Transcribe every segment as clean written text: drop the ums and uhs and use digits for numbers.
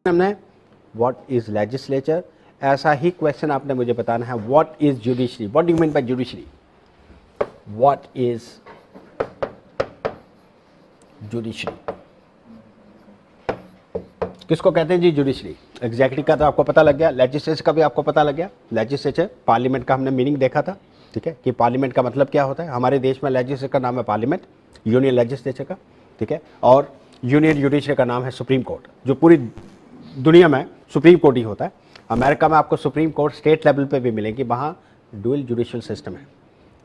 हमने what is legislature, ऐसा ही question आपने मुझे बताना है what is judiciary, what do you mean by judiciary, what is judiciary, किसको कहते हैं जी जुडिशरी। एग्जीक्यूटिव का तो आपको पता लग गया, लेजिस्लेचर का भी आपको पता लग गया। लेजिस्लेचर पार्लियामेंट का हमने मीनिंग देखा था, ठीक है, कि पार्लियामेंट का मतलब क्या होता है। हमारे देश में लेजिस्लेचर का नाम है पार्लियामेंट, यूनियन लेजिस्लेचर का, ठीक है, और यूनियन जुडिशरी का नाम है सुप्रीम कोर्ट, जो पूरी दुनिया में सुप्रीम कोर्ट ही होता है। अमेरिका में आपको सुप्रीम कोर्ट स्टेट लेवल पे भी मिलेंगी, वहाँ डुअल जुडिशियल सिस्टम है,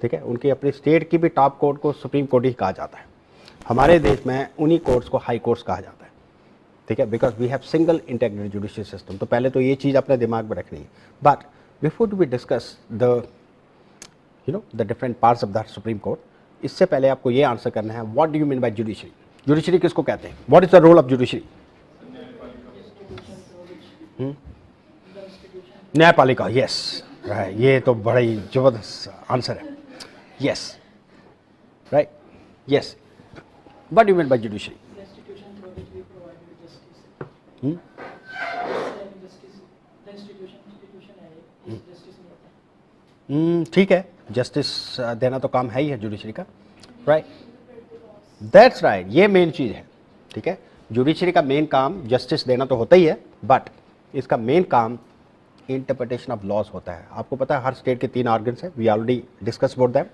ठीक है, उनकी अपनी स्टेट की भी टॉप कोर्ट को सुप्रीम कोर्ट ही कहा जाता है। हमारे देश में उन्हीं कोर्ट्स को हाई कोर्ट्स कहा जाता है, ठीक है, because we have single integrated judicial system. तो पहले तो ये चीज़ अपने दिमाग में रखनी है। But before to be discuss the the different parts of the supreme court, इससे पहले आपको ये आंसर करना है what do you mean by judiciary. Judiciary किसको कहते हैं, what is the role of judiciary. न्यायपालिका, यस, ये तो बड़ा ही जबरदस्त आंसर है। Yes, right, yes, what do you mean by judiciary. ठीक है, जस्टिस देना तो काम है ही है जुडिशरी का, राइट, दैट्स राइट, ये मेन चीज़ है, ठीक है। जुडिशरी का मेन काम जस्टिस देना तो होता ही है, बट इसका मेन काम इंटरप्रिटेशन ऑफ लॉज होता है। आपको पता है हर स्टेट के 3 ऑर्गन्स हैं, we already discuss about them.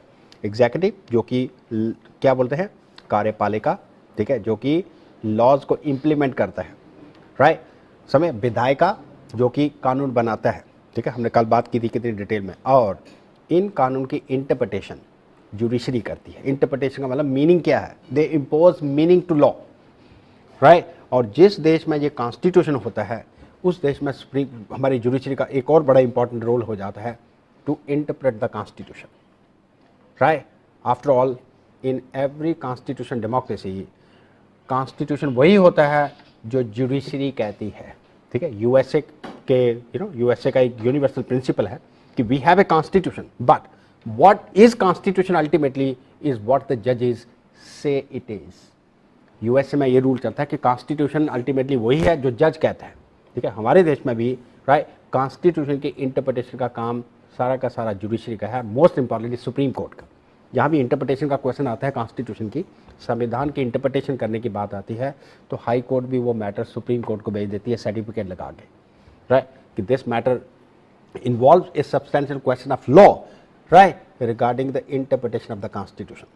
Executive जो कि क्या बोलते हैं, कार्यपालिका, ठीक है, जो कि लॉज को इम्प्लीमेंट करता है, राइट, समय विधायिका जो कि कानून बनाता है, ठीक है, हमने कल बात की थी कितनी डिटेल में। और इन कानून की इंटरप्रिटेशन जुडिशरी करती है। इंटरप्रिटेशन का मतलब मीनिंग क्या है, they impose meaning to law, right. और जिस देश में ये कॉन्स्टिट्यूशन होता है उस देश में सुप्रीम हमारी जुडिशरी का एक और बड़ा इंपॉर्टेंट रोल हो जाता है, to interpret the constitution, right. After all in every constitution democracy, constitution वही होता है जो जुडिशरी कहती है, ठीक है। यूएसए के यूएसए का एक यूनिवर्सल प्रिंसिपल है कि we have a constitution, but what is constitution ultimately is what the जजेस से इट इज। यूएसए में ये रूल चलता है कि कॉन्स्टिट्यूशन अल्टीमेटली वही है जो जज कहता है, ठीक है। हमारे देश में भी राइट कॉन्स्टिट्यूशन के इंटरप्रिटेशन का काम सारा का सारा जुडिशरी का है, मोस्ट इंपॉर्टेंटली सुप्रीम कोर्ट का। जहाँ भी इंटरप्रिटेशन का क्वेश्चन आता है कॉन्स्टिट्यूशन की, संविधान की इंटरप्रिटेशन करने की बात आती है, तो हाई कोर्ट भी वो मैटर सुप्रीम कोर्ट को भेज देती है सर्टिफिकेट लगा के, राइट, कि this matter involve a substantial question of law, right, regarding the interpretation of the constitution,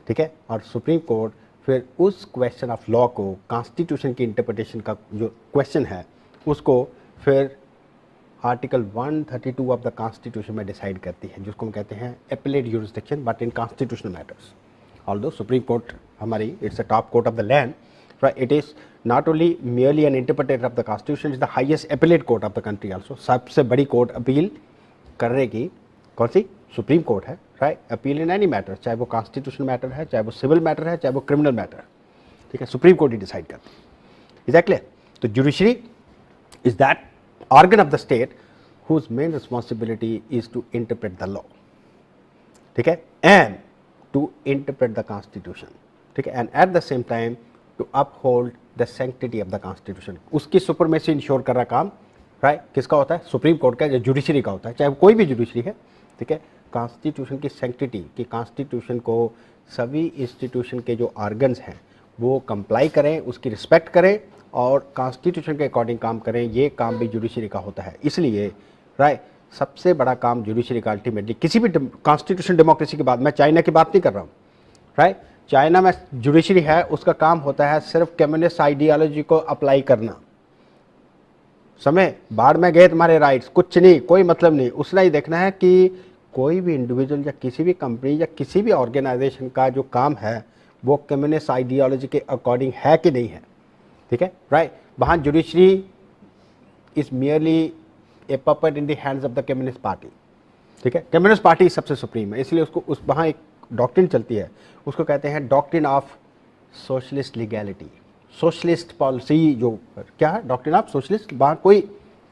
ठीक है। और सुप्रीम कोर्ट फिर उस क्वेश्चन ऑफ लॉ को, कॉन्स्टिट्यूशन की इंटरप्रिटेशन का जो क्वेश्चन है उसको फिर आर्टिकल 132 ऑफ द कॉन्स्टिट्यूशन में डिसाइड करती है, जिसको हम कहते हैं appellate jurisdiction, but in constitutional matters. Although supreme court हमारी it's a top court of the land, right, it is not only merely N interpreter of the constitution, is the highest appellate court of the country also. सबसे बड़ी court appeal करने की कौन सी, supreme court है, right. Appeal in any matter, चाहे वो constitutional matter है, चाहे वो सिविल मैटर है, चाहे वो क्रिमिनल मैटर है, ठीक है, सुप्रीम कोर्ट ही डिसाइड करती है। Is that clear? तो judiciary is that organ of the state whose main responsibility is to interpret the law, ठीक है, and to interpret the constitution, ठीक है, and at the same time to uphold the sanctity of the constitution। उसकी supremacy ensure कर रहा काम, right, किसका होता है, सुप्रीम कोर्ट का, जो जुडिशरी का होता है, चाहे वो कोई भी जुडिशरी है, ठीक है। कॉन्स्टिट्यूशन की सैंक्टिटी, कि कॉन्स्टिट्यूशन को सभी इंस्टीट्यूशन के जो ऑर्गन्स हैं वो कंप्लाई करें, उसकी रिस्पेक्ट करें और कॉन्स्टिट्यूशन के अकॉर्डिंग काम करें, ये काम भी जुडिशरी का होता है। इसलिए राइट सबसे बड़ा काम जुडिशरी का अल्टीमेटली किसी भी कॉन्स्टिट्यूशन डेमोक्रेसी के बाद, मैं चाइना की बात नहीं कर रहा हूँ, राइट, चाइना में जुडिशरी है, उसका काम होता है सिर्फ कम्युनिस्ट आइडियोलॉजी को अप्लाई करना। समय बाढ़ में गए तुम्हारे राइट्स, कुछ नहीं, कोई मतलब नहीं, उसने ही देखना है कि कोई भी इंडिविजुअल या किसी भी कंपनी या किसी भी ऑर्गेनाइजेशन का जो काम है वो कम्युनिस्ट आइडियोलॉजी के अकॉर्डिंग है कि नहीं है, ठीक है, राइट। वहाँ judiciary is merely A puppet in the hands of the communist party, ठीक है। कम्युनिस्ट पार्टी सबसे सुप्रीम है, इसलिए उसको उस वहाँ एक डॉक्ट्रिन चलती है, उसको कहते हैं doctrine of socialist legality, socialist policy. जो क्या है डॉक्ट्रिन ऑफ सोशलिस्ट, वहाँ कोई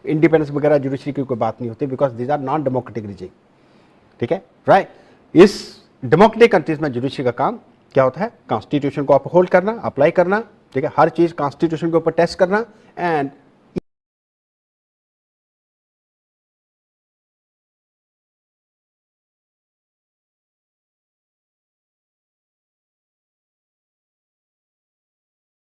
इंडिपेंडेंस वगैरह जुडिशरी की कोई बात नहीं होती, because these are non democratic regime, ठीक है, राइट। इस डेमोक्रेटिक कंट्रीज में जुडिशरी का काम क्या होता है, कॉन्स्टिट्यूशन को अपहोल्ड करना, अप्लाई करना, ठीक है, हर चीज़ कॉन्स्टिट्यूशन के ऊपर टेस्ट करना एंड